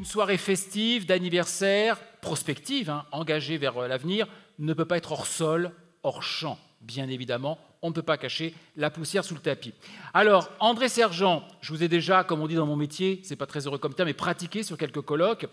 soirée festive, d'anniversaire, prospective, hein, engagée vers l'avenir, ne peut pas être hors sol, hors champ. Bien évidemment, on ne peut pas cacher la poussière sous le tapis. Alors, André Sergent, je vous ai déjà, comme on dit dans mon métier, c'est pas très heureux comme terme, mais pratiqué sur quelques colloques.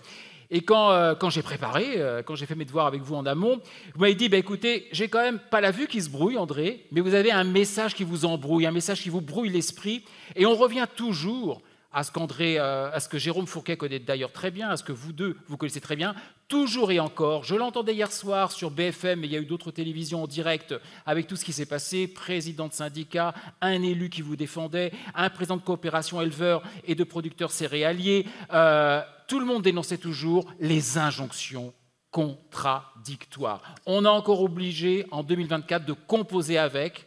Et quand j'ai préparé, quand j'ai fait mes devoirs avec vous en amont, vous m'avez dit, écoutez, j'ai quand même pas la vue qui se brouille, André, mais vous avez un message qui vous embrouille, un message qui vous brouille l'esprit. Et on revient toujours à ce que Jérôme Fourquet connaît d'ailleurs très bien, à ce que vous deux, vous connaissez très bien, toujours et encore. Je l'entendais hier soir sur BFM, mais il y a eu d'autres télévisions en direct avec tout ce qui s'est passé, président de syndicat, un élu qui vous défendait, un président de coopération éleveur et de producteurs céréaliers. Tout le monde dénonçait toujours les injonctions contradictoires. On a encore obligé, en 2024, de composer avec.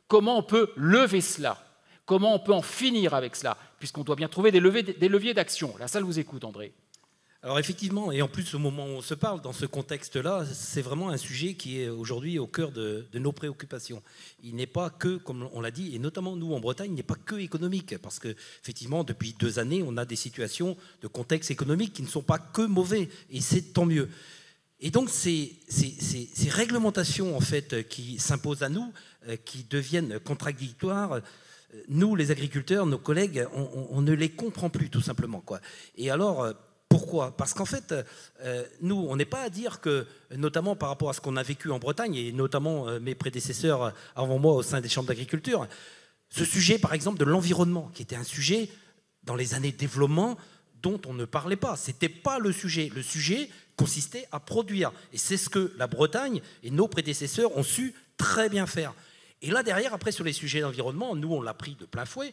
Comment on peut lever cela ? Comment on peut en finir avec cela ? Puisqu'on doit bien trouver des leviers d'action. La salle vous écoute, André. Alors effectivement, et en plus au moment où on se parle, dans ce contexte-là, c'est vraiment un sujet qui est aujourd'hui au cœur de nos préoccupations. Il n'est pas que, comme on l'a dit, et notamment nous en Bretagne, il n'est pas que économique, parce qu'effectivement, depuis 2 années, on a des situations de contexte économique qui ne sont pas que mauvais, et c'est tant mieux. Et donc ces réglementations en fait, qui s'imposent à nous, qui deviennent contradictoires, nous, les agriculteurs, nos collègues, on ne les comprend plus, tout simplement, quoi. Et alors, pourquoi ? Parce qu'en fait, nous, on n'est pas à dire que, notamment par rapport à ce qu'on a vécu en Bretagne, et notamment mes prédécesseurs avant moi au sein des chambres d'agriculture, ce sujet, par exemple, de l'environnement, qui était un sujet, dans les années de développement, dont on ne parlait pas. Ce n'était pas le sujet. Le sujet consistait à produire. Et c'est ce que la Bretagne et nos prédécesseurs ont su très bien faire. Et là, derrière, après, sur les sujets d'environnement, nous, on l'a pris de plein fouet.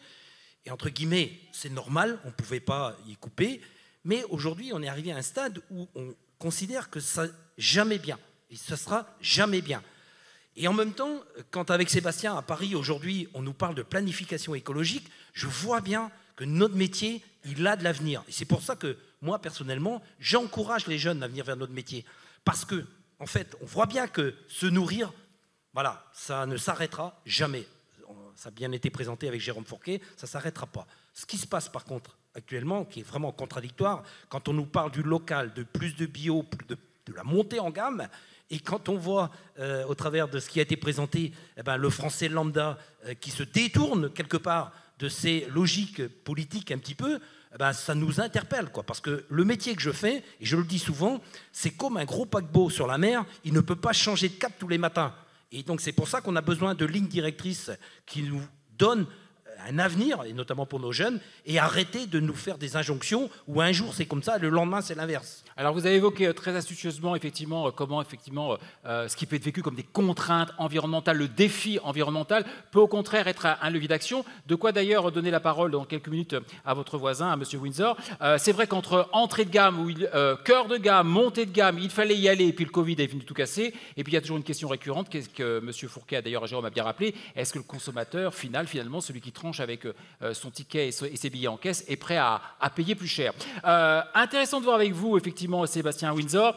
Et entre guillemets, c'est normal, on ne pouvait pas y couper. Mais aujourd'hui, on est arrivé à un stade où on considère que ça jamais bien. Et ça sera jamais bien. Et en même temps, quand avec Sébastien, à Paris, aujourd'hui, on nous parle de planification écologique, je vois bien que notre métier, il a de l'avenir. Et c'est pour ça que, moi, personnellement, j'encourage les jeunes à venir vers notre métier. Parce que, en fait, on voit bien que se nourrir, voilà, ça ne s'arrêtera jamais. Ça a bien été présenté avec Jérôme Fourquet, ça ne s'arrêtera pas. Ce qui se passe par contre actuellement, qui est vraiment contradictoire, quand on nous parle du local, de plus de bio, de la montée en gamme, et quand on voit au travers de ce qui a été présenté, le français lambda qui se détourne quelque part de ces logiques politiques un petit peu, ça nous interpelle, quoi, parce que le métier que je fais, et je le dis souvent, c'est comme un gros paquebot sur la mer, il ne peut pas changer de cap tous les matins. Et donc c'est pour ça qu'on a besoin de lignes directrices qui nous donnent un avenir, et notamment pour nos jeunes, et arrêter de nous faire des injonctions où un jour c'est comme ça, le lendemain c'est l'inverse. Alors vous avez évoqué très astucieusement effectivement comment effectivement ce qui peut être vécu comme des contraintes environnementales, le défi environnemental peut au contraire être un levier d'action. De quoi d'ailleurs donner la parole dans quelques minutes à votre voisin, à Monsieur Windsor. C'est vrai qu'entre entrée de gamme, cœur de gamme, montée de gamme, il fallait y aller et puis le Covid est venu tout casser. Et puis il y a toujours une question récurrente qu'est-ce que Monsieur Fourquet a d'ailleurs, Jérôme a bien rappelé, est-ce que le consommateur final, finalement, celui qui tranche avec son ticket et ses billets en caisse est prêt à payer plus cher. Intéressant de voir avec vous effectivement Sébastien Windsor,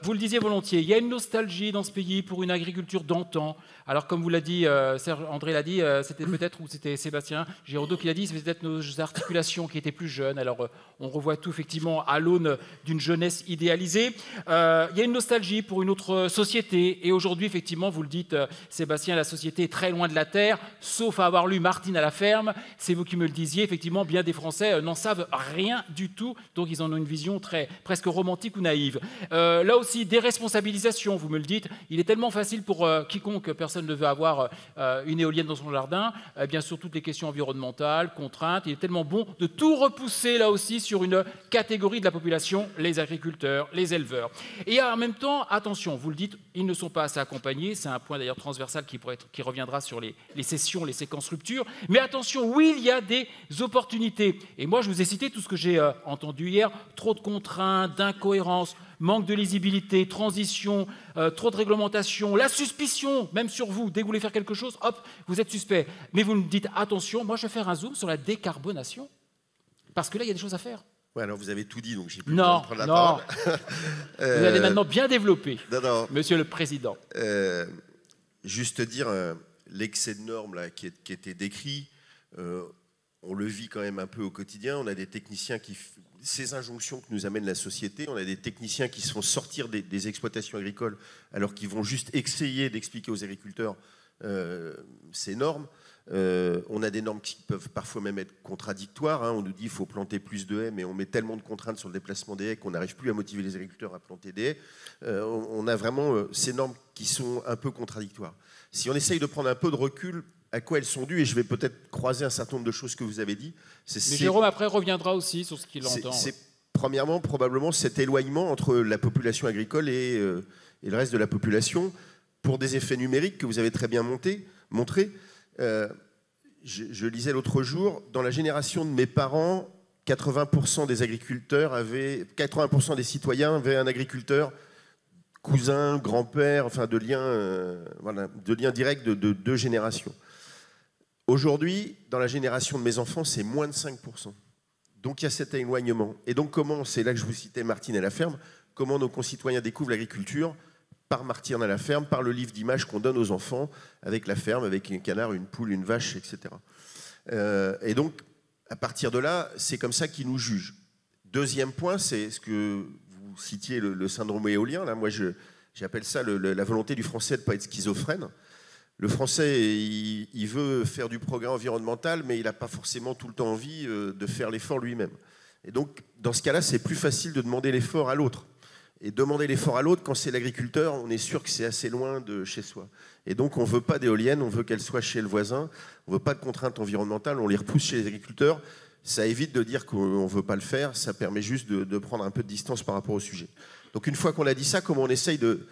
vous le disiez volontiers, il y a une nostalgie dans ce pays pour une agriculture d'antan. Alors comme vous l'a dit, Serge André l'a dit, c'était peut-être, ou c'était Sébastien Giraudeau qui l'a dit, c'était peut-être nos articulations qui étaient plus jeunes. Alors on revoit tout effectivement à l'aune d'une jeunesse idéalisée. Il y a une nostalgie pour une autre société. Et aujourd'hui, effectivement, vous le dites, Sébastien, la société est très loin de la terre, sauf à avoir lu Martine à la ferme. C'est vous qui me le disiez. Effectivement, bien des Français n'en savent rien du tout. Donc ils en ont une vision presque romantique ou naïve. Là aussi, déresponsabilisation, vous me le dites. Il est tellement facile pour quiconque, personne ne veut avoir une éolienne dans son jardin, bien sûr toutes les questions environnementales, contraintes. Il est tellement bon de tout repousser là aussi sur une catégorie de la population, les agriculteurs, les éleveurs. Et en même temps, attention, vous le dites, ils ne sont pas assez accompagnés. C'est un point d'ailleurs transversal qui reviendra sur les sessions, les séquences ruptures. Mais attention, oui, il y a des opportunités. Et moi, je vous ai cité tout ce que j'ai entendu hier. Trop de contraintes, d'incohérences, manque de lisibilité, transition, trop de réglementation, la suspicion, même sur vous, dès que vous voulez faire quelque chose, hop, vous êtes suspect. Mais vous me dites, attention, moi je vais faire un zoom sur la décarbonation, parce que là, il y a des choses à faire. Ouais, alors vous avez tout dit, donc j'ai plus le temps de prendre la parole. Vous allez maintenant bien développer, Monsieur le Président. Juste dire, l'excès de normes là, qui était décrit, on le vit quand même un peu au quotidien. On a des techniciens qui ces injonctions que nous amène la société. On a des techniciens qui se font sortir des exploitations agricoles alors qu'ils vont juste essayer d'expliquer aux agriculteurs ces normes. On a des normes qui peuvent parfois même être contradictoires. On nous dit qu'il faut planter plus de haies, mais on met tellement de contraintes sur le déplacement des haies qu'on n'arrive plus à motiver les agriculteurs à planter des haies. On a vraiment ces normes qui sont un peu contradictoires. Si on essaye de prendre un peu de recul, à quoi elles sont dues, et je vais peut-être croiser un certain nombre de choses que vous avez dit. Mais Jérôme, après, reviendra aussi sur ce qu'il entend. C'est premièrement, probablement, cet éloignement entre la population agricole et le reste de la population, pour des effets numériques que vous avez très bien montrés. Je lisais l'autre jour, dans la génération de mes parents, 80% des agriculteurs 80% des citoyens avaient un agriculteur, cousin, grand-père, enfin de liens directs de deux générations. Aujourd'hui, dans la génération de mes enfants, c'est moins de 5%. Donc il y a cet éloignement. Et donc c'est là que je vous citais Martine à la ferme, comment nos concitoyens découvrent l'agriculture par Martine à la ferme, par le livre d'images qu'on donne aux enfants, avec la ferme, avec un canard, une poule, une vache, etc. Et donc, à partir de là, c'est comme ça qu'ils nous jugent. Deuxième point, c'est ce que vous citiez, le syndrome éolien. Là, moi, j'appelle ça la volonté du français de ne pas être schizophrène. Le français, il veut faire du progrès environnemental, mais il n'a pas forcément tout le temps envie de faire l'effort lui-même. Et donc, dans ce cas-là, c'est plus facile de demander l'effort à l'autre. Et demander l'effort à l'autre, quand c'est l'agriculteur, on est sûr que c'est assez loin de chez soi. Et donc, on ne veut pas d'éoliennes, on veut qu'elles soient chez le voisin. On ne veut pas de contraintes environnementales, on les repousse chez les agriculteurs. Ça évite de dire qu'on ne veut pas le faire, ça permet juste de prendre un peu de distance par rapport au sujet. Donc, une fois qu'on a dit ça, comment on essaye de,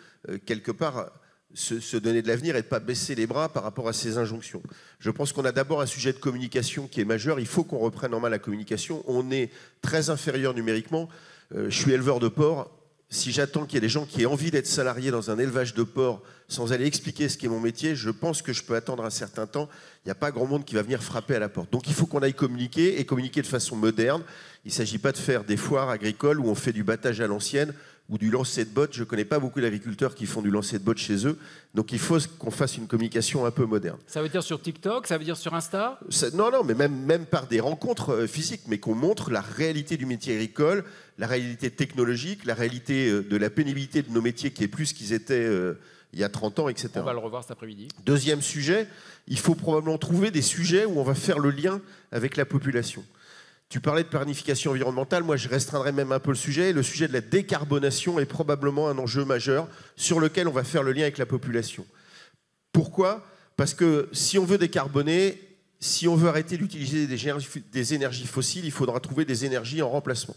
quelque part, se donner de l'avenir et de ne pas baisser les bras par rapport à ces injonctions. Je pense qu'on a d'abord un sujet de communication qui est majeur. Il faut qu'on reprenne en main la communication. On est très inférieur numériquement. Je suis éleveur de porcs. Si j'attends qu'il y ait des gens qui aient envie d'être salariés dans un élevage de porcs sans aller expliquer ce qu'est mon métier, je pense que je peux attendre un certain temps. Il n'y a pas grand monde qui va venir frapper à la porte. Donc il faut qu'on aille communiquer et communiquer de façon moderne. Il ne s'agit pas de faire des foires agricoles où on fait du battage à l'ancienne ou du lancer de bottes. Je ne connais pas beaucoup d'agriculteurs qui font du lancer de bottes chez eux. Donc il faut qu'on fasse une communication un peu moderne. Ça veut dire sur TikTok, ça veut dire sur Insta ? Non, mais même par des rencontres physiques, mais qu'on montre la réalité du métier agricole, la réalité technologique, la réalité de la pénibilité de nos métiers qui est plus qu'ils étaient il y a 30 ans, etc. On va le revoir cet après-midi. Deuxième sujet, il faut probablement trouver des sujets où on va faire le lien avec la population. Tu parlais de planification environnementale, moi je restreindrai même un peu le sujet. Le sujet de la décarbonation est probablement un enjeu majeur sur lequel on va faire le lien avec la population. Pourquoi ? Parce que si on veut décarboner, si on veut arrêter d'utiliser des énergies fossiles, il faudra trouver des énergies en remplacement.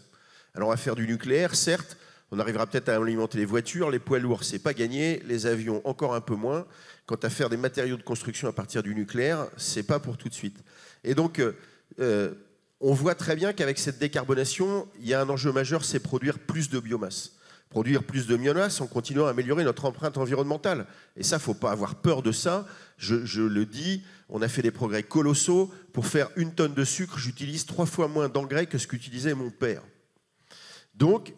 Alors on va faire du nucléaire, certes, on arrivera peut-être à alimenter les voitures, les poids lourds, c'est pas gagné, les avions encore un peu moins. Quant à faire des matériaux de construction à partir du nucléaire, c'est pas pour tout de suite. Et donc on voit très bien qu'avec cette décarbonation, il y a un enjeu majeur, c'est produire plus de biomasse. Produire plus de biomasse en continuant à améliorer notre empreinte environnementale. Et ça, il ne faut pas avoir peur de ça. Je le dis, on a fait des progrès colossaux. Pour faire 1 tonne de sucre, j'utilise 3 fois moins d'engrais que ce qu'utilisait mon père. Donc,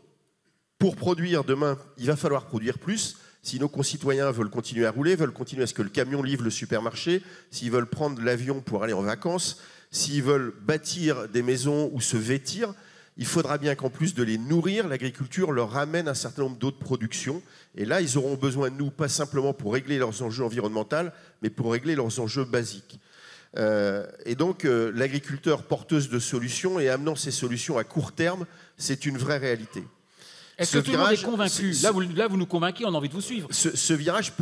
pour produire demain, il va falloir produire plus. Si nos concitoyens veulent continuer à rouler, veulent continuer à ce que le camion livre le supermarché, s'ils veulent prendre l'avion pour aller en vacances, s'ils veulent bâtir des maisons ou se vêtir, il faudra bien qu'en plus de les nourrir, l'agriculture leur ramène un certain nombre d'autres productions. Et là, ils auront besoin de nous, pas simplement pour régler leurs enjeux environnementaux, mais pour régler leurs enjeux basiques. Et donc, l'agriculteur porteuse de solutions et amenant ces solutions à court terme, c'est une vraie réalité. Est-ce que tout le monde est convaincu ? Là, vous nous convainquez, on a envie de vous suivre. Ce virage,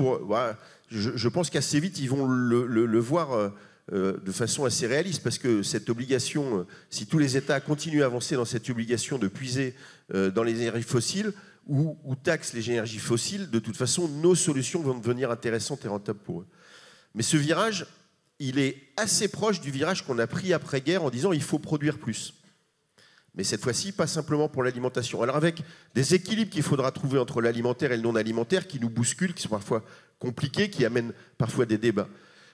je pense qu'assez vite, ils vont le voir de façon assez réaliste, parce que cette obligation, si tous les États continuent à avancer dans cette obligation de puiser dans les énergies fossiles ou taxent les énergies fossiles, de toute façon, nos solutions vont devenir intéressantes et rentables pour eux. Mais ce virage, il est assez proche du virage qu'on a pris après-guerre en disant il faut produire plus. Mais cette fois-ci, pas simplement pour l'alimentation. Alors avec des équilibres qu'il faudra trouver entre l'alimentaire et le non-alimentaire qui nous bousculent, qui sont parfois compliqués, qui amènent parfois des débats.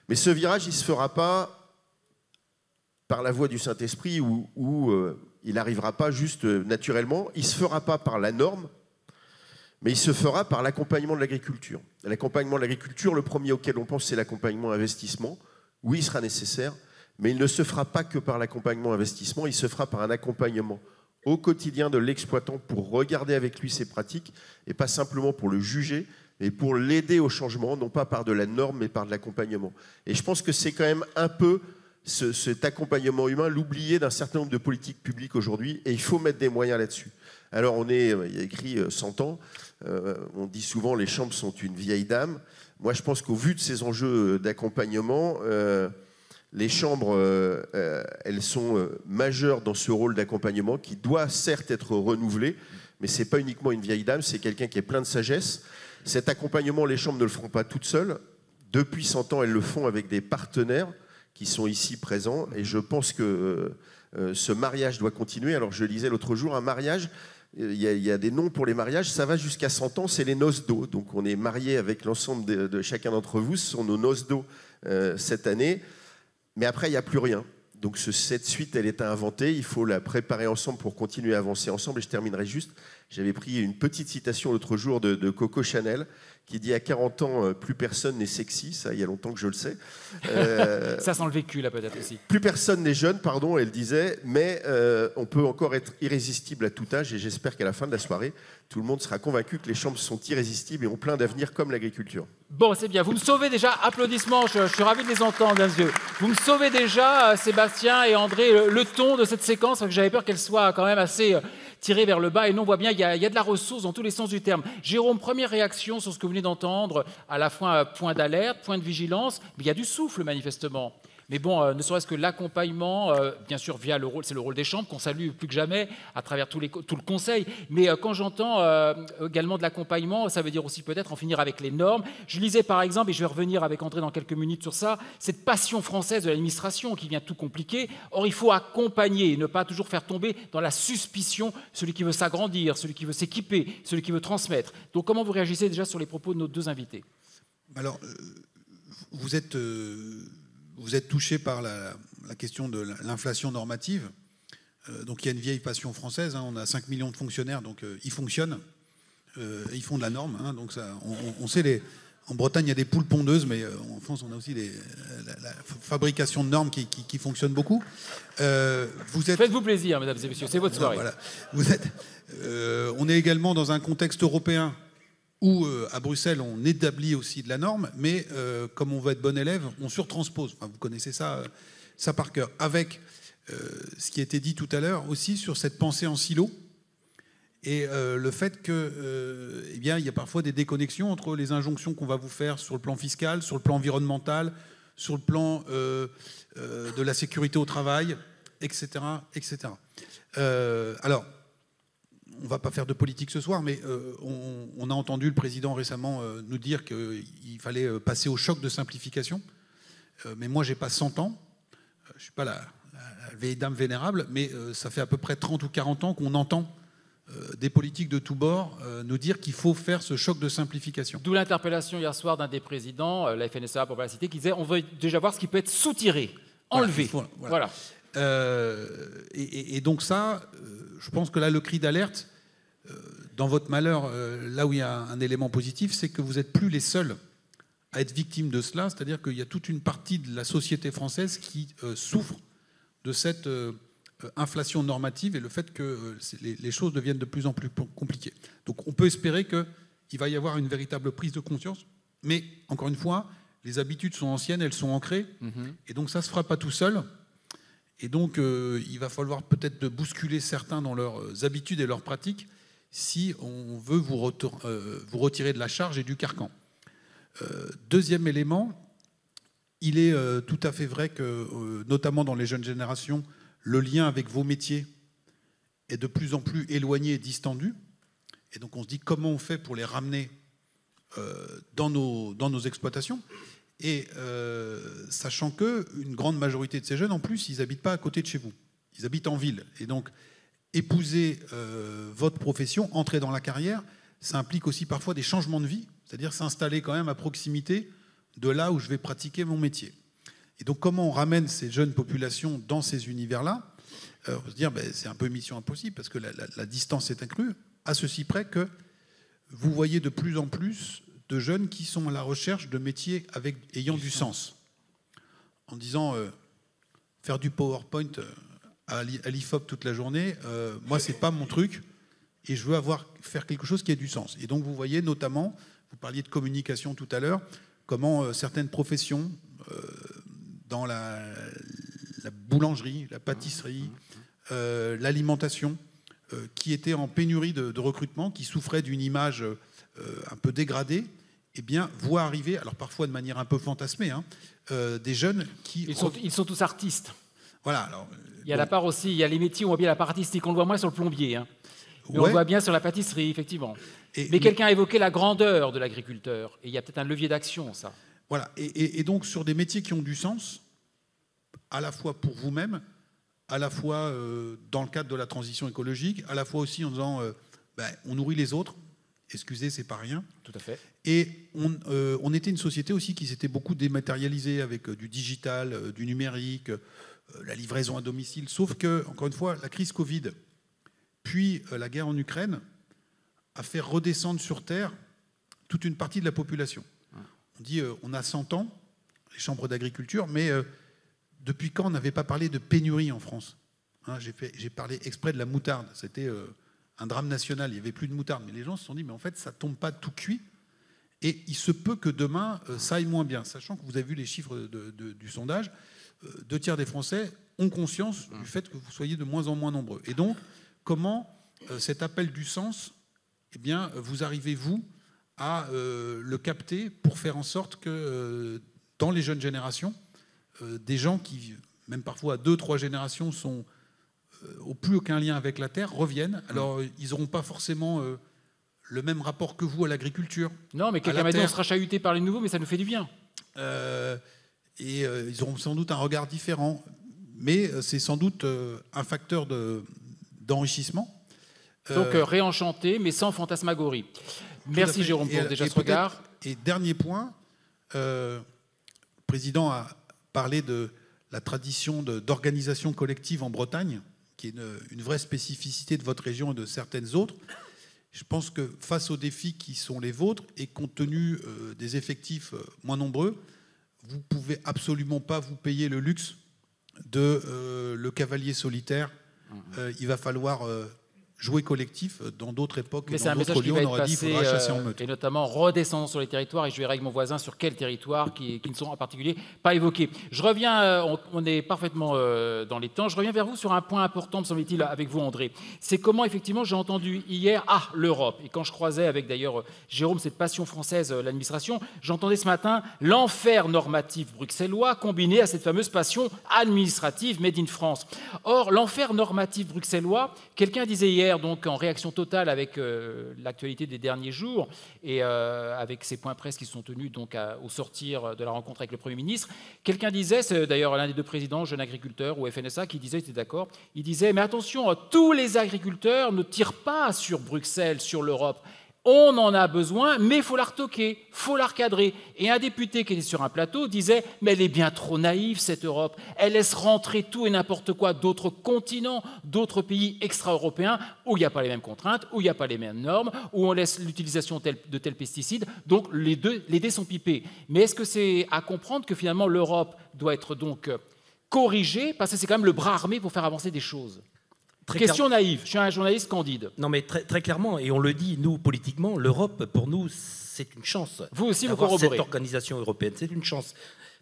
Mais ce virage, il ne se fera pas par la voie du Saint-Esprit où il n'arrivera pas juste naturellement. Il ne se fera pas par la norme, mais il se fera par l'accompagnement de l'agriculture. L'accompagnement de l'agriculture, le premier auquel on pense, c'est l'accompagnement investissement. Oui, il sera nécessaire, mais il ne se fera pas que par l'accompagnement investissement, il se fera par un accompagnement au quotidien de l'exploitant pour regarder avec lui ses pratiques, et pas simplement pour le juger, mais pour l'aider au changement, non pas par de la norme, mais par de l'accompagnement. Et je pense que c'est quand même un peu cet accompagnement humain, l'oublié d'un certain nombre de politiques publiques aujourd'hui, et il faut mettre des moyens là-dessus. Alors il y a écrit 100 ans, on dit souvent les chambres sont une vieille dame. Moi je pense qu'au vu de ces enjeux d'accompagnement, les chambres, elles sont majeures dans ce rôle d'accompagnement qui doit certes être renouvelé, mais ce n'est pas uniquement une vieille dame, c'est quelqu'un qui est plein de sagesse. Cet accompagnement, les chambres ne le feront pas toutes seules. Depuis 100 ans, elles le font avec des partenaires qui sont ici présents. Et je pense que ce mariage doit continuer. Alors je lisais l'autre jour, un mariage, il y a des noms pour les mariages, ça va jusqu'à 100 ans, c'est les noces d'eau. Donc on est mariés avec l'ensemble de chacun d'entre vous, ce sont nos noces d'eau cette année. Mais après, il n'y a plus rien. Donc cette suite, elle est à inventer. Il faut la préparer ensemble pour continuer à avancer ensemble. Et je terminerai juste. J'avais pris une petite citation l'autre jour de Coco Chanel qui dit « À 40 ans, plus personne n'est sexy ». Ça, il y a longtemps que je le sais. Ça sent le vécu, là, peut-être aussi. Plus personne n'est jeune, pardon, elle disait. Mais on peut encore être irrésistible à tout âge. Et j'espère qu'à la fin de la soirée, tout le monde sera convaincu que les chambres sont irrésistibles et ont plein d'avenir comme l'agriculture. Bon, c'est bien. Vous me sauvez déjà. Applaudissements. Je suis ravi de les entendre, bien sûr. Vous me sauvez déjà, Sébastien et André, le ton de cette séquence, parce que j'avais peur qu'elle soit quand même assez tirée vers le bas. Et non, on voit bien, il y a de la ressource dans tous les sens du terme. Jérôme, première réaction sur ce que vous venez d'entendre, à la fois point d'alerte, point de vigilance, mais il y a du souffle, manifestement. Mais bon, ne serait-ce que l'accompagnement, bien sûr, via le rôle, c'est le rôle des chambres qu'on salue plus que jamais à travers tout le conseil. Mais quand j'entends également de l'accompagnement, ça veut dire aussi peut-être en finir avec les normes. Je lisais par exemple, et je vais revenir avec André dans quelques minutes sur ça, cette passion française de l'administration qui vient tout compliquer. Or, il faut accompagner et ne pas toujours faire tomber dans la suspicion celui qui veut s'agrandir, celui qui veut s'équiper, celui qui veut transmettre. Donc, comment vous réagissez déjà sur les propos de nos deux invités? Alors, vous êtes touché par la question de l'inflation normative. Donc il y a une vieille passion française. On a 5 millions de fonctionnaires, donc ils fonctionnent. Ils font de la norme. Donc ça, on sait, en Bretagne, il y a des poules pondeuses, mais en France, on a aussi la fabrication de normes qui fonctionne beaucoup. Faites-vous plaisir, mesdames et messieurs, c'est votre soirée. Voilà. On est également dans un contexte européen où à Bruxelles, on établit aussi de la norme, mais comme on veut être bon élève, on surtranspose. Enfin, vous connaissez ça par cœur. Avec ce qui a été dit tout à l'heure aussi sur cette pensée en silo et le fait que, eh bien, il y a parfois des déconnexions entre les injonctions qu'on va vous faire sur le plan fiscal, sur le plan environnemental, sur le plan de la sécurité au travail, etc., etc. Alors, on ne va pas faire de politique ce soir, mais on a entendu le président récemment nous dire qu'il fallait passer au choc de simplification. Mais moi, je n'ai pas 100 ans. Je ne suis pas la vieille dame vénérable, mais ça fait à peu près 30 ou 40 ans qu'on entend des politiques de tous bords nous dire qu'il faut faire ce choc de simplification. D'où l'interpellation hier soir d'un des présidents, la FNSEA pour pas la citer, qui disait on veut déjà voir ce qui peut être soutiré, enlevé. Voilà. Et donc ça, je pense que là, le cri d'alerte, dans votre malheur, là où il y a un élément positif, c'est que vous n'êtes plus les seuls à être victimes de cela. C'est-à-dire qu'il y a toute une partie de la société française qui souffre de cette inflation normative et le fait que les choses deviennent de plus en plus compliquées. Donc on peut espérer qu'il va y avoir une véritable prise de conscience. Mais encore une fois, les habitudes sont anciennes, elles sont ancrées. Et donc ça ne se fera pas tout seul. Et donc, il va falloir peut-être bousculer certains dans leurs habitudes et leurs pratiques si on veut vous retirer de la charge et du carcan. Deuxième élément, il est tout à fait vrai que, notamment dans les jeunes générations, le lien avec vos métiers est de plus en plus éloigné et distendu. Et donc, on se dit comment on fait pour les ramener dans nos exploitations. Et sachant qu'une grande majorité de ces jeunes, en plus, ils n'habitent pas à côté de chez vous. Ils habitent en ville. Et donc, épouser votre profession, entrer dans la carrière, ça implique aussi parfois des changements de vie, c'est-à-dire s'installer quand même à proximité de là où je vais pratiquer mon métier. Et donc, comment on ramène ces jeunes populations dans ces univers-là? On peut se dire, c'est un peu mission impossible, parce que la distance est inclue, à ceci près que vous voyez de plus en plus de jeunes qui sont à la recherche de métiers ayant du sens. En disant, faire du PowerPoint à l'IFOP toute la journée. Moi, c'est pas mon truc. Et je veux faire quelque chose qui ait du sens. Et donc, vous voyez notamment, vous parliez de communication tout à l'heure, comment certaines professions, dans la boulangerie, la pâtisserie, l'alimentation, qui étaient en pénurie de recrutement, qui souffraient d'une image un peu dégradée, eh bien, voient arriver, alors parfois de manière un peu fantasmée, des jeunes qui... Ils sont tous artistes. Voilà. Alors, il y a la part aussi, il y a les métiers où on voit bien la part artistique, on le voit moins sur le plombier. Mais on le voit bien sur la pâtisserie, effectivement. Mais quelqu'un a évoqué la grandeur de l'agriculteur. Et il y a peut-être un levier d'action, ça. Voilà. Et donc, sur des métiers qui ont du sens, à la fois pour vous-même, à la fois dans le cadre de la transition écologique, à la fois aussi en disant on nourrit les autres. Excusez, c'est pas rien. Tout à fait. Et on était une société aussi qui s'était beaucoup dématérialisée avec du digital, du numérique, la livraison à domicile. Sauf que, encore une fois, la crise Covid, puis la guerre en Ukraine, a fait redescendre sur Terre toute une partie de la population. On dit on a 100 ans, les chambres d'agriculture, mais depuis quand on n'avait pas parlé de pénurie en France? J'ai parlé exprès de la moutarde. C'était un drame national. Il n'y avait plus de moutarde. Mais les gens se sont dit, mais en fait, ça ne tombe pas tout cuit. Et il se peut que demain, ça aille moins bien. Sachant que vous avez vu les chiffres du sondage, 2 tiers des Français ont conscience du fait que vous soyez de moins en moins nombreux. Et donc, comment cet appel du sens, eh bien, vous arrivez, vous, à le capter pour faire en sorte que dans les jeunes générations, des gens qui, même parfois à 2-3 générations, sont au plus aucun lien avec la terre, reviennent. Alors, ils n'auront pas forcément le même rapport que vous à l'agriculture. Non, mais quelqu'un m'a dit on sera chahuté par les nouveaux, mais ça nous fait du bien. Ils auront sans doute un regard différent. Mais c'est sans doute un facteur d'enrichissement. Donc réenchanté, mais sans fantasmagorie. Merci Jérôme pour déjà ce regard. Et dernier point, le président a parlé de la tradition d'organisation collective en Bretagne, qui est une vraie spécificité de votre région et de certaines autres. Je pense que face aux défis qui sont les vôtres, et compte tenu des effectifs moins nombreux, vous ne pouvez absolument pas vous payer le luxe de le cavalier solitaire. Il va falloir jouer collectif. Dans d'autres époques, mais dans d'autres lieux, on aurait dit qu'il faudra chasser en meute. Et notamment redescendant sur les territoires, et je verrai avec mon voisin sur quels territoires qui ne sont en particulier pas évoqués. Je reviens, on est parfaitement dans les temps, je reviens vers vous sur un point important, me semble-t-il, avec vous André. C'est comment, effectivement, j'ai entendu hier, l'Europe. Et quand je croisais avec d'ailleurs Jérôme, cette passion française, l'administration, j'entendais ce matin l'enfer normatif bruxellois combiné à cette fameuse passion administrative made in France. Or, l'enfer normatif bruxellois, quelqu'un disait hier, donc en réaction totale avec l'actualité des derniers jours et avec ces points presse qui sont tenus donc au sortir de la rencontre avec le Premier ministre, quelqu'un disait, c'est d'ailleurs l'un des 2 présidents, Jeunes Agriculteurs ou FNSA, qui disait, il était d'accord, il disait, mais attention, tous les agriculteurs ne tirent pas sur Bruxelles, sur l'Europe. On en a besoin, mais il faut la retoquer, il faut la recadrer. Et un député qui était sur un plateau disait « Mais elle est bien trop naïve, cette Europe. Elle laisse rentrer tout et n'importe quoi d'autres continents, d'autres pays extra-européens où il n'y a pas les mêmes contraintes, où il n'y a pas les mêmes normes, où on laisse l'utilisation de tels pesticides. Donc les dés sont pipés. » Mais est-ce que c'est à comprendre que finalement l'Europe doit être donc corrigée, parce que c'est quand même le bras armé pour faire avancer des choses? Question naïve, je suis un journaliste candide. Non mais très clairement, et on le dit, nous, politiquement, l'Europe, pour nous, c'est une chance. Vous aussi, vous corroborez. Cette organisation européenne, c'est une chance.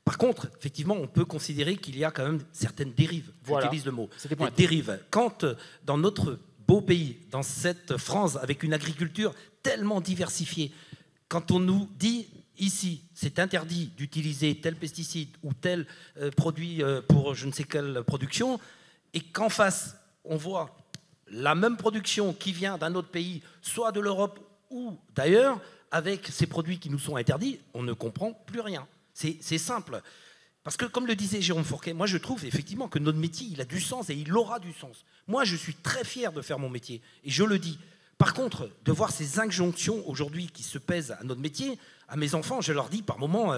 Par contre, effectivement, on peut considérer qu'il y a quand même certaines dérives. Voilà. J'utilise le mot. Des dérives. Quand, dans notre beau pays, dans cette France, avec une agriculture tellement diversifiée, quand on nous dit... Ici, c'est interdit d'utiliser tel pesticide ou tel produit pour je ne sais quelle production, et qu'en face, on voit la même production qui vient d'un autre pays, soit de l'Europe ou d'ailleurs, avec ces produits qui nous sont interdits, on ne comprend plus rien. C'est simple. Parce que, comme le disait Jérôme Fourquet, moi je trouve effectivement que notre métier, il a du sens et il aura du sens. Moi, je suis très fier de faire mon métier, et je le dis. Par contre, de voir ces injonctions aujourd'hui qui se pèsent à notre métier, à mes enfants, je leur dis par moments,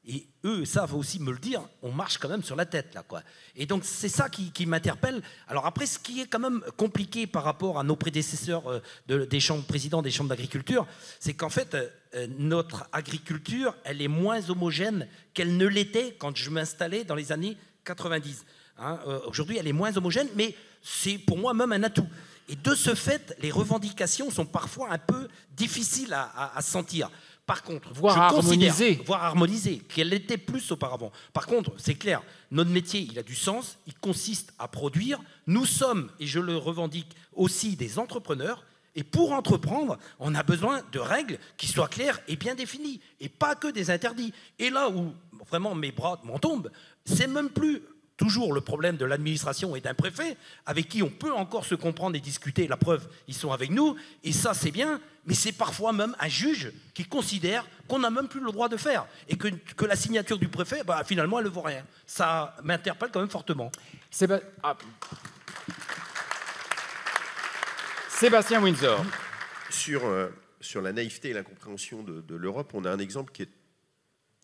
et eux savent aussi me le dire, on marche quand même sur la tête, là, quoi. Et donc, c'est ça qui m'interpelle. Alors après, ce qui est quand même compliqué par rapport à nos prédécesseurs des chambres présidents des chambres d'agriculture, c'est qu'en fait, notre agriculture, elle est moins homogène qu'elle ne l'était quand je m'installais dans les années 90. Hein. Aujourd'hui, elle est moins homogène, mais c'est pour moi même un atout. Et de ce fait, les revendications sont parfois un peu difficiles à sentir. Par contre, voire harmoniser, qu'elle l'était plus auparavant. Par contre, c'est clair, notre métier, il a du sens, il consiste à produire. Nous sommes, et je le revendique aussi, des entrepreneurs. Et pour entreprendre, on a besoin de règles qui soient claires et bien définies, et pas que des interdits. Et là où vraiment mes bras m'en tombent, c'est même plus toujours le problème de l'administration et d'un préfet, avec qui on peut encore se comprendre et discuter. La preuve, ils sont avec nous, et ça c'est bien, mais c'est parfois même un juge qui considère qu'on n'a même plus le droit de faire, et que la signature du préfet, bah, finalement, elle ne vaut rien. Ça m'interpelle quand même fortement. Sébastien Windsor. Sur la naïveté et l'incompréhension de l'Europe, on a un exemple qui est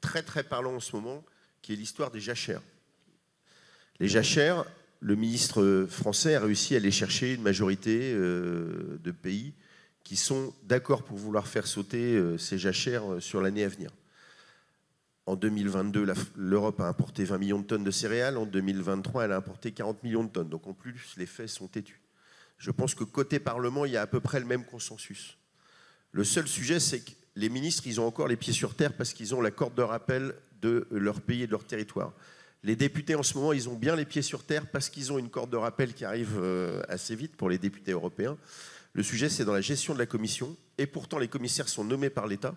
très très parlant en ce moment, qui est l'histoire des jachères. Les jachères, le ministre français a réussi à aller chercher une majorité de pays qui sont d'accord pour vouloir faire sauter ces jachères sur l'année à venir. En 2022, l'Europe a importé 20 millions de tonnes de céréales. En 2023, elle a importé 40 millions de tonnes. Donc en plus, les faits sont têtus. Je pense que côté Parlement, il y a à peu près le même consensus. Le seul sujet, c'est que les ministres, ils ont encore les pieds sur terre parce qu'ils ont la corde de rappel de leur pays et de leur territoire. Les députés, en ce moment, ils ont bien les pieds sur terre parce qu'ils ont une corde de rappel qui arrive assez vite pour les députés européens. Le sujet, c'est dans la gestion de la Commission. Et pourtant, les commissaires sont nommés par l'État,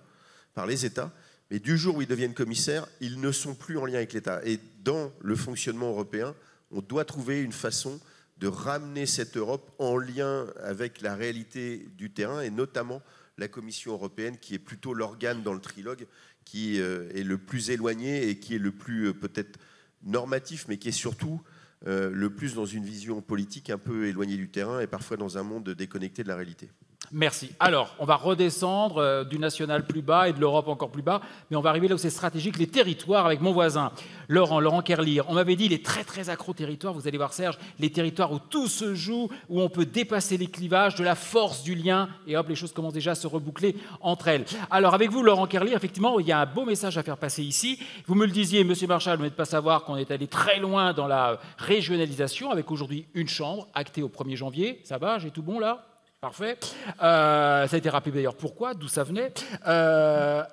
par les États. Mais du jour où ils deviennent commissaires, ils ne sont plus en lien avec l'État. Et dans le fonctionnement européen, on doit trouver une façon de ramener cette Europe en lien avec la réalité du terrain, et notamment la Commission européenne, qui est plutôt l'organe dans le trilogue, qui est le plus éloigné et qui est le plus peut-être normatif, mais qui est surtout le plus dans une vision politique un peu éloignée du terrain et parfois dans un monde déconnecté de la réalité. Merci. Alors, on va redescendre du national plus bas et de l'Europe encore plus bas, mais on va arriver là où c'est stratégique, les territoires, avec mon voisin, Laurent Kerlier. On m'avait dit les très très accro-territoires, vous allez voir Serge, les territoires où tout se joue, où on peut dépasser les clivages, de la force du lien, et hop, les choses commencent déjà à se reboucler entre elles. Alors, avec vous, Laurent Kerlier, effectivement, il y a un beau message à faire passer ici. Vous me le disiez, Monsieur Marchal, vous n'êtes pas savoir qu'on est allé très loin dans la régionalisation, avec aujourd'hui une chambre, actée au 1er janvier. Ça va, j'ai tout bon là ? Parfait. Ça a été rappelé d'ailleurs pourquoi, d'où ça venait.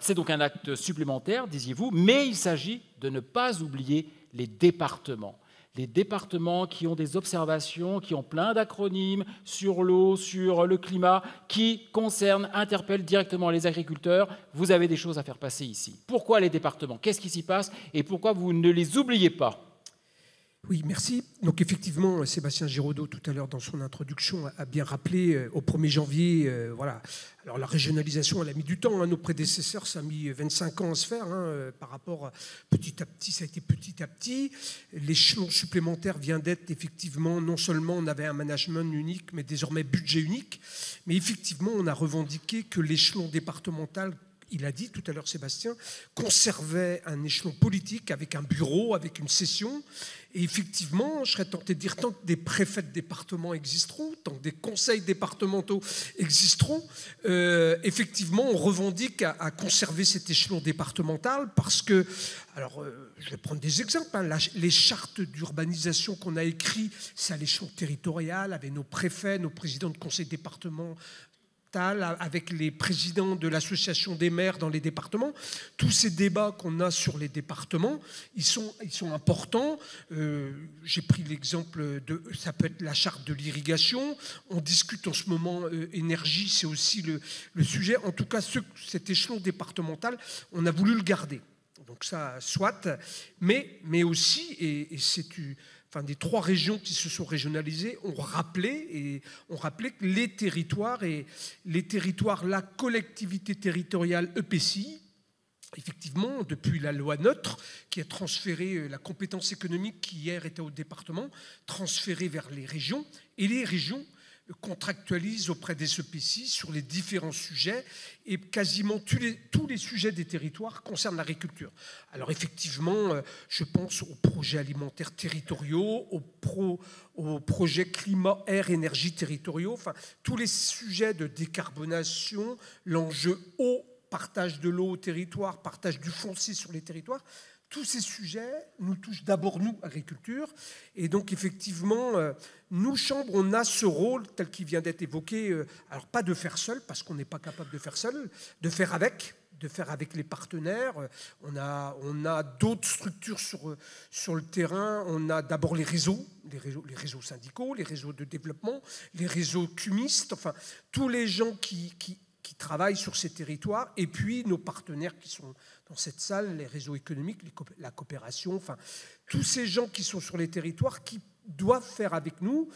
C'est donc un acte supplémentaire, disiez-vous, mais il s'agit de ne pas oublier les départements. Les départements qui ont des observations, qui ont plein d'acronymes sur l'eau, sur le climat, qui concernent, interpellent directement les agriculteurs. Vous avez des choses à faire passer ici. Pourquoi les départements? Qu'est-ce qui s'y passe? Et pourquoi vous ne les oubliez pas? Oui, merci. Donc effectivement, Sébastien Giraudot, tout à l'heure dans son introduction, a bien rappelé au 1er janvier, voilà. Alors la régionalisation, elle a mis du temps. Hein. Nos prédécesseurs, ça a mis 25 ans à se faire. Hein, par rapport à petit à petit, ça a été petit à petit. L'échelon supplémentaire vient d'être effectivement, non seulement on avait un management unique, mais désormais budget unique. Mais effectivement, on a revendiqué que l'échelon départemental, il a dit tout à l'heure Sébastien, conservait un échelon politique avec un bureau, avec une session. Et effectivement, je serais tenté de dire, tant que des préfets de département existeront, tant que des conseils départementaux existeront, effectivement, on revendique à conserver cet échelon départemental parce que, alors, je vais prendre des exemples. Hein, les chartes d'urbanisation qu'on a écrites, c'est à l'échelon territorial, avec nos préfets, nos présidents de conseils départementaux, avec les présidents de l'association des maires dans les départements. Tous ces débats qu'on a sur les départements, ils sont importants. J'ai pris l'exemple de, ça peut être la charte de l'irrigation. On discute en ce moment énergie, c'est aussi le sujet. En tout cas, cet échelon départemental, on a voulu le garder. Donc ça, soit. Mais aussi, et c'est... Enfin, des 3 régions qui se sont régionalisées ont rappelé que les territoires, la collectivité territoriale EPCI, effectivement, depuis la loi NOTRe, qui a transféré la compétence économique qui hier était au département, transférée vers les régions, et les régions contractualisent auprès des EPCI sur les différents sujets, et quasiment tous les sujets des territoires concernent l'agriculture. Alors effectivement, je pense aux projets alimentaires territoriaux, aux projets climat, air, énergie territoriaux, enfin tous les sujets de décarbonation, l'enjeu eau, partage de l'eau au territoire, partage du foncier sur les territoires. tous ces sujets nous touchent d'abord, nous, agriculture. Et donc, effectivement, nous, Chambre, on a ce rôle, tel qu'il vient d'être évoqué, alors pas de faire seul, parce qu'on n'est pas capable de faire seul, de faire avec les partenaires. On a d'autres structures sur le terrain. On a d'abord les réseaux syndicaux, les réseaux de développement, les réseaux cumistes, enfin, tous les gens qui travaillent sur ces territoires, et puis nos partenaires qui sont dans cette salle, les réseaux économiques, la coopération, enfin, tous ces gens qui sont sur les territoires qui doivent faire avec nous.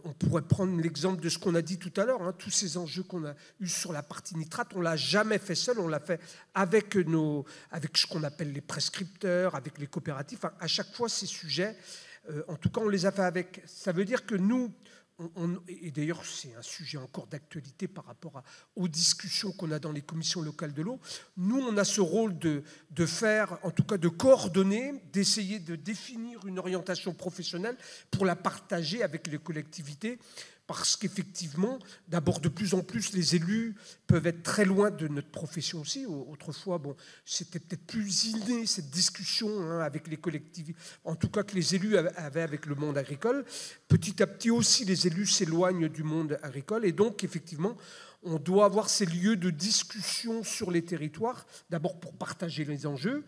On pourrait prendre l'exemple de ce qu'on a dit tout à l'heure, hein, tous ces enjeux qu'on a eus sur la partie nitrate, on ne l'a jamais fait seul, on l'a fait avec ce qu'on appelle les prescripteurs, avec les coopératives. Enfin, à chaque fois, ces sujets, en tout cas, on les a fait avec. Ça veut dire que nous, et d'ailleurs, c'est un sujet encore d'actualité par rapport aux discussions qu'on a dans les commissions locales de l'eau. Nous, on a ce rôle de faire, en tout cas de coordonner, d'essayer de définir une orientation professionnelle pour la partager avec les collectivités. Parce qu'effectivement, d'abord, de plus en plus, les élus peuvent être très loin de notre profession aussi. Autrefois, bon, c'était peut-être plus inné, cette discussion, hein, avec les collectivités, en tout cas que les élus avaient avec le monde agricole. Petit à petit aussi, les élus s'éloignent du monde agricole. Et donc, effectivement, on doit avoir ces lieux de discussion sur les territoires, d'abord pour partager les enjeux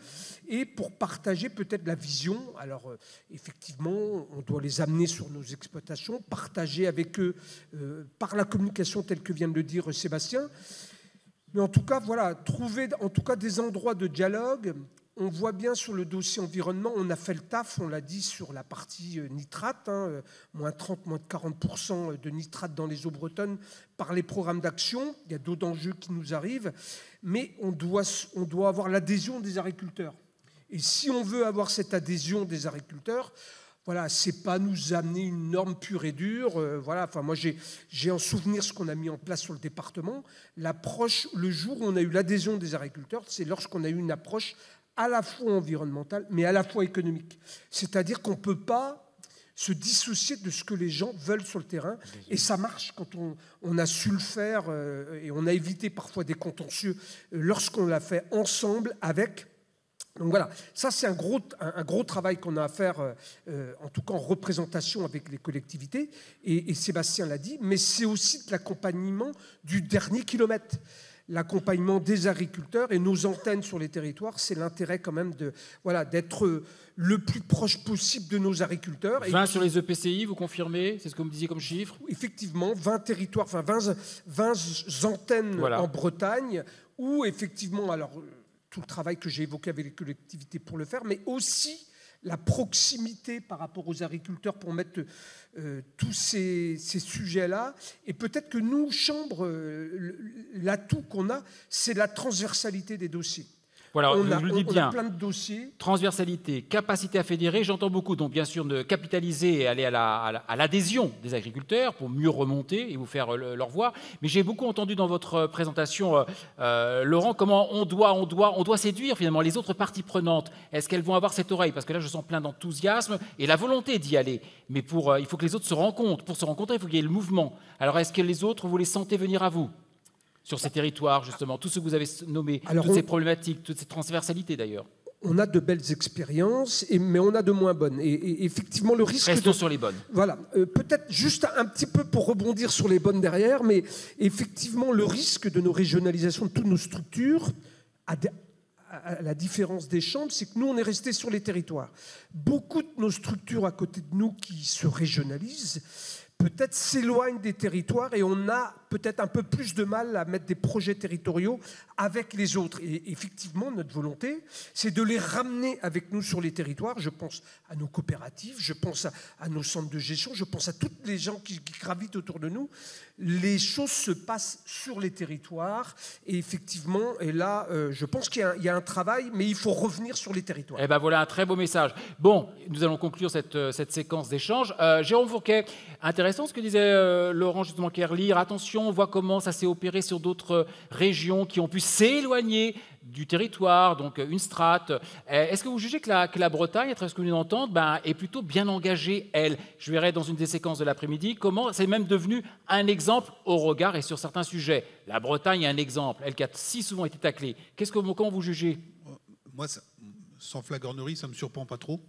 et pour partager peut-être la vision. Alors, effectivement, on doit les amener sur nos exploitations, partager avec eux par la communication telle que vient de le dire Sébastien. Mais en tout cas, voilà, trouver en tout cas des endroits de dialogue. On voit bien sur le dossier environnement, on a fait le taf, on l'a dit sur la partie nitrate, hein, moins 30, moins de 40% de nitrate dans les eaux bretonnes par les programmes d'action. Il y a d'autres enjeux qui nous arrivent, mais on doit avoir l'adhésion des agriculteurs. Et si on veut avoir cette adhésion des agriculteurs, voilà, c'est pas nous amener une norme pure et dure. Voilà, enfin moi j'ai en souvenir ce qu'on a mis en place sur le département. L'approche, le jour où on a eu l'adhésion des agriculteurs, c'est lorsqu'on a eu une approche à la fois environnementale, mais à la fois économique. C'est-à-dire qu'on ne peut pas se dissocier de ce que les gens veulent sur le terrain. Et ça marche quand on a su le faire, et on a évité parfois des contentieux lorsqu'on l'a fait ensemble avec. Donc voilà, ça c'est un gros travail qu'on a à faire, en tout cas en représentation avec les collectivités, et Sébastien l'a dit, mais c'est aussi de l'accompagnement du dernier kilomètre. L'accompagnement des agriculteurs et nos antennes sur les territoires, c'est l'intérêt quand même d'être le plus proche possible de nos agriculteurs. 20 sur les EPCI, vous confirmez? C'est ce que vous me disiez comme chiffre? Effectivement, 20 territoires, enfin 20 antennes en Bretagne, où effectivement, alors tout le travail que j'ai évoqué avec les collectivités pour le faire, mais aussi la proximité par rapport aux agriculteurs pour mettre tous ces sujets-là. Et peut-être que nous, Chambre, l'atout qu'on a, c'est la transversalité des dossiers. Voilà, on a plein de dossiers. Transversalité, capacité à fédérer, j'entends beaucoup. Donc bien sûr, de capitaliser et aller à l'adhésion des agriculteurs pour mieux remonter et vous faire leur voix. Mais j'ai beaucoup entendu dans votre présentation, Laurent, comment on doit séduire finalement les autres parties prenantes. Est-ce qu'elles vont avoir cette oreille? Parce que là, je sens plein d'enthousiasme et la volonté d'y aller. Mais il faut que les autres se rencontrent. Pour se rencontrer, il faut qu'il y ait le mouvement. Alors est-ce que les autres, vous les sentez venir à vous? Sur ces territoires, justement, tout ce que vous avez nommé, toutes ces problématiques, toute cette transversalité d'ailleurs. On a de belles expériences, mais on a de moins bonnes. Et effectivement, le risque... Restons sur les bonnes. Voilà. Peut-être juste un petit peu pour rebondir sur les bonnes derrière, mais effectivement, le risque de nos régionalisations de toutes nos structures, à la différence des chambres, c'est que nous, on est restés sur les territoires. Beaucoup de nos structures à côté de nous qui se régionalisent, peut-être s'éloignent des territoires et on a peut-être un peu plus de mal à mettre des projets territoriaux avec les autres. Et effectivement, notre volonté, c'est de les ramener avec nous sur les territoires. Je pense à nos coopératives, je pense à nos centres de gestion, je pense à tous les gens qui gravitent autour de nous. Les choses se passent sur les territoires et effectivement, et là, je pense qu'il y a un travail, mais il faut revenir sur les territoires. Eh bien voilà, un très beau message. Bon, nous allons conclure cette séquence d'échange. Jérôme Fourquet, intéressant ce que disait Laurent justement Kerlire. Attention, on voit comment ça s'est opéré sur d'autres régions qui ont pu s'éloigner du territoire, donc une strate. Est-ce que vous jugez que la Bretagne, à travers ce que vous venez d'entendre, est plutôt bien engagée, elle? Je verrai dans une des séquences de l'après-midi comment c'est même devenu un exemple au regard et sur certains sujets. La Bretagne est un exemple, elle qui a si souvent été taclée. Comment vous jugez? Moi, sans flagornerie, ça ne me surprend pas trop,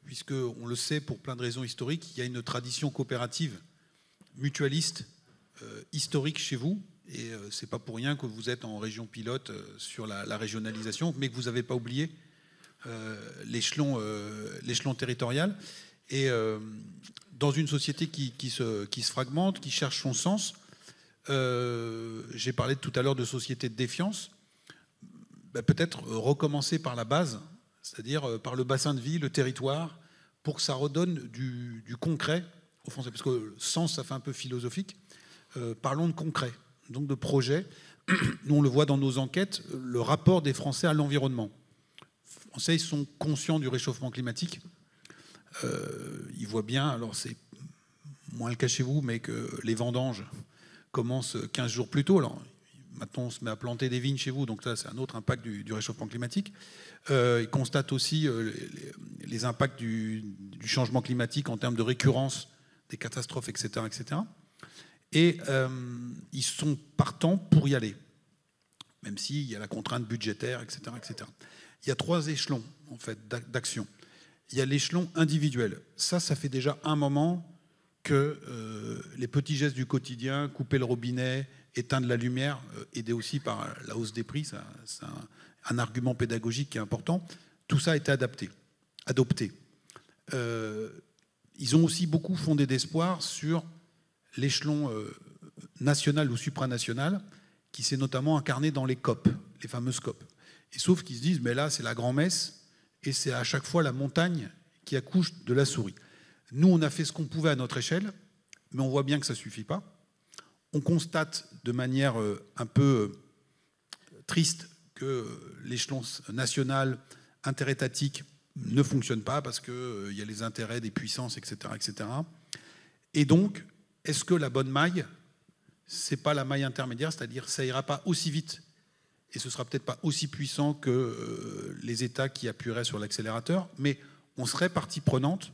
puisqu'on le sait pour plein de raisons historiques, il y a une tradition coopérative mutualiste historique chez vous, et ce n'est pas pour rien que vous êtes en région pilote sur la régionalisation, mais que vous n'avez pas oublié l'échelon territorial. Et dans une société qui se fragmente, qui cherche son sens, j'ai parlé tout à l'heure de société de défiance, peut-être recommencer par la base, c'est-à-dire par le bassin de vie, le territoire, pour que ça redonne du concret aux Français. Parce que sens, ça fait un peu philosophique. Parlons de concret, donc de projet. Nous, on le voit dans nos enquêtes, le rapport des Français à l'environnement. Les Français, ils sont conscients du réchauffement climatique. Ils voient bien, alors c'est moins le cas chez vous, mais que les vendanges commencent 15 jours plus tôt. Alors, maintenant, on se met à planter des vignes chez vous, donc ça, c'est un autre impact du réchauffement climatique. Ils constatent aussi les impacts du changement climatique en termes de récurrence des catastrophes, etc. etc. Et ils sont partants pour y aller, même s'il y a la contrainte budgétaire, etc. etc. Il y a 3 échelons, en fait, d'action. Il y a l'échelon individuel. Ça fait déjà un moment que les petits gestes du quotidien, couper le robinet, éteindre la lumière, aidé aussi par la hausse des prix, c'est un argument pédagogique qui est important, tout ça a été adopté. Ils ont aussi beaucoup fondé d'espoir sur l'échelon national ou supranational, qui s'est notamment incarné dans les COP, les fameuses COP. Et sauf qu'ils se disent, mais là, c'est la grand-messe, et c'est à chaque fois la montagne qui accouche de la souris. Nous, on a fait ce qu'on pouvait à notre échelle, mais on voit bien que ça ne suffit pas. On constate de manière un peu triste que l'échelon national, interétatique, ne fonctionne pas parce qu'il y a les intérêts des puissances, etc., etc. Et donc, est-ce que la bonne maille, ce n'est pas la maille intermédiaire, c'est-à-dire ça ira pas aussi vite et ce sera peut-être pas aussi puissant que les États qui appuieraient sur l'accélérateur, mais on serait partie prenante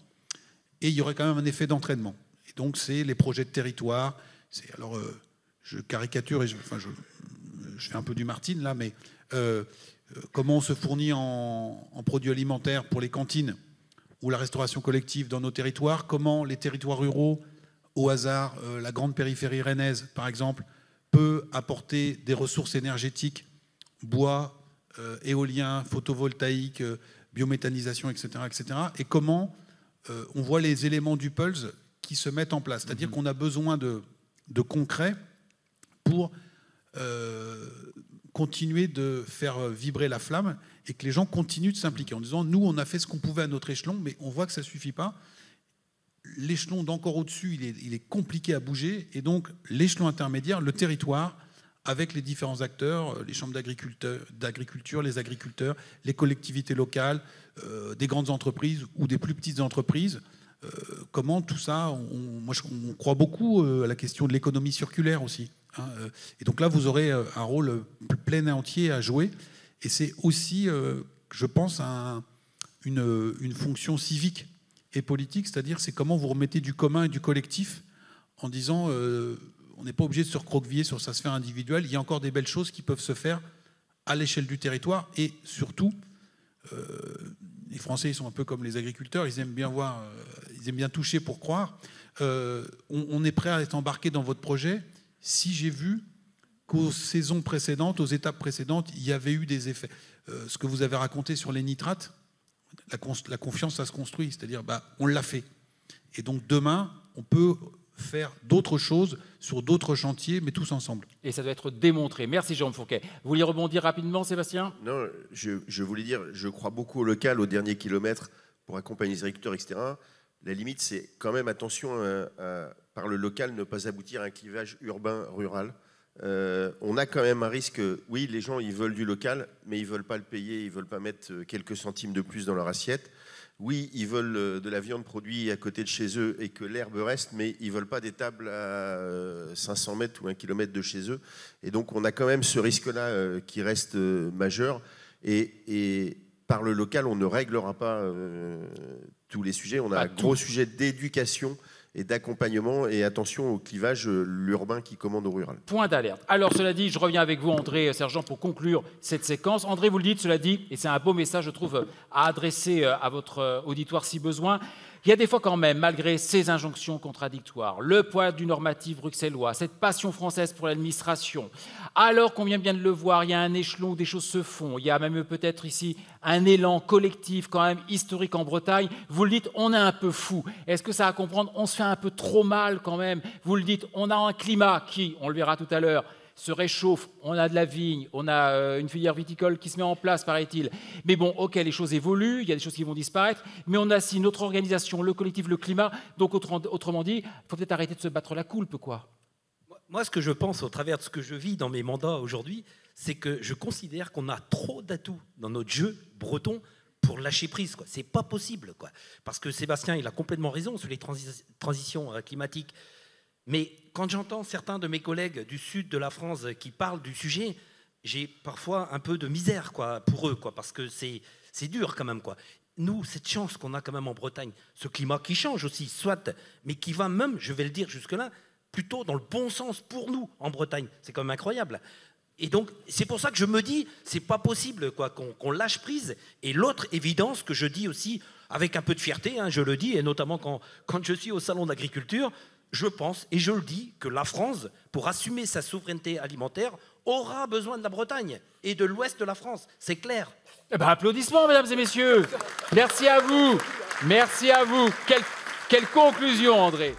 et il y aurait quand même un effet d'entraînement. Et donc, c'est les projets de territoire. Alors, je caricature et je fais un peu du Martine là, mais comment on se fournit en produits alimentaires pour les cantines ou la restauration collective dans nos territoires, comment les territoires ruraux, au hasard, la grande périphérie rennaise, par exemple, peut apporter des ressources énergétiques, bois, éolien, photovoltaïque, biométhanisation, etc., etc. Et comment on voit les éléments du Pulse qui se mettent en place. C'est-à-dire qu'on a besoin de concret pour continuer de faire vibrer la flamme et que les gens continuent de s'impliquer en disant, nous, on a fait ce qu'on pouvait à notre échelon, mais on voit que ça ne suffit pas. L'échelon d'encore au-dessus, il est compliqué à bouger, et donc l'échelon intermédiaire, le territoire, avec les différents acteurs, les chambres d'agriculture, les agriculteurs, les collectivités locales, des grandes entreprises ou des plus petites entreprises, comment tout ça, on croit beaucoup à la question de l'économie circulaire aussi. Hein, et donc là, vous aurez un rôle plein et entier à jouer, et c'est aussi, je pense, une fonction civique et politique, c'est-à-dire c'est comment vous remettez du commun et du collectif en disant on n'est pas obligé de se recroqueviller sur sa sphère individuelle, il y a encore des belles choses qui peuvent se faire à l'échelle du territoire, et surtout les Français, ils sont un peu comme les agriculteurs, ils aiment bien voir, ils aiment bien toucher pour croire. On est prêt à être embarqué dans votre projet si j'ai vu qu'aux saisons précédentes, aux étapes précédentes, il y avait eu des effets. Ce que vous avez raconté sur les nitrates, la confiance, ça se construit, c'est-à-dire on l'a fait. Et donc demain, on peut faire d'autres choses sur d'autres chantiers, mais tous ensemble. Et ça doit être démontré. Merci Jérôme Fourquet. Vous voulez rebondir rapidement, Sébastien ? Non, je voulais dire, je crois beaucoup au local, au dernier kilomètre, pour accompagner les agriculteurs, etc. La limite, c'est quand même attention par le local, ne pas aboutir à un clivage urbain-rural. On a quand même un risque, oui, les gens, ils veulent du local, mais ils ne veulent pas le payer, ils ne veulent pas mettre quelques centimes de plus dans leur assiette. Oui, ils veulent de la viande produite à côté de chez eux et que l'herbe reste, mais ils ne veulent pas des tables à 500 mètres ou 1 kilomètre de chez eux. Et donc, on a quand même ce risque-là qui reste majeur. Et par le local, on ne réglera pas tous les sujets. On a un gros sujet d'éducation et d'accompagnement et attention au clivage, l'urbain qui commande au rural. Point d'alerte. Alors, cela dit, je reviens avec vous, André Sergent, pour conclure cette séquence. André, vous le dites, cela dit, et c'est un beau message, je trouve, à adresser à votre auditoire si besoin. Il y a des fois quand même, malgré ces injonctions contradictoires, le poids du normatif bruxellois, cette passion française pour l'administration, alors qu'on vient bien de le voir, il y a un échelon où des choses se font, il y a même peut-être ici un élan collectif quand même historique en Bretagne. Vous le dites, on est un peu fou. Est-ce que ça à comprendre? On se fait un peu trop mal quand même. Vous le dites, on a un climat qui, on le verra tout à l'heure, se réchauffe, on a de la vigne, on a une filière viticole qui se met en place, paraît-il. Mais bon, ok, les choses évoluent, il y a des choses qui vont disparaître, mais on a aussi notre organisation, le collectif, le climat. Donc, autrement dit, il faut peut-être arrêter de se battre la coulpe, quoi. Moi, ce que je pense, au travers de ce que je vis dans mes mandats aujourd'hui, c'est que je considère qu'on a trop d'atouts dans notre jeu breton pour lâcher prise, quoi. C'est pas possible, quoi. Parce que Sébastien, il a complètement raison sur les transitions climatiques. Mais quand j'entends certains de mes collègues du sud de la France qui parlent du sujet, j'ai parfois un peu de misère, quoi, pour eux, quoi, parce que c'est dur quand même, quoi. Nous, cette chance qu'on a quand même en Bretagne, ce climat qui change aussi, soit, mais qui va même, je vais le dire jusque-là, plutôt dans le bon sens pour nous en Bretagne. C'est quand même incroyable. Et donc, c'est pour ça que je me dis, c'est pas possible, quoi, qu'on lâche prise. Et l'autre évidence que je dis aussi, avec un peu de fierté, hein, je le dis, et notamment quand je suis au salon d'agriculture, je pense, et je le dis, que la France, pour assumer sa souveraineté alimentaire, aura besoin de la Bretagne et de l'ouest de la France. C'est clair. Eh ben, applaudissements, mesdames et messieurs. Merci à vous. Merci à vous. Quelle conclusion, André.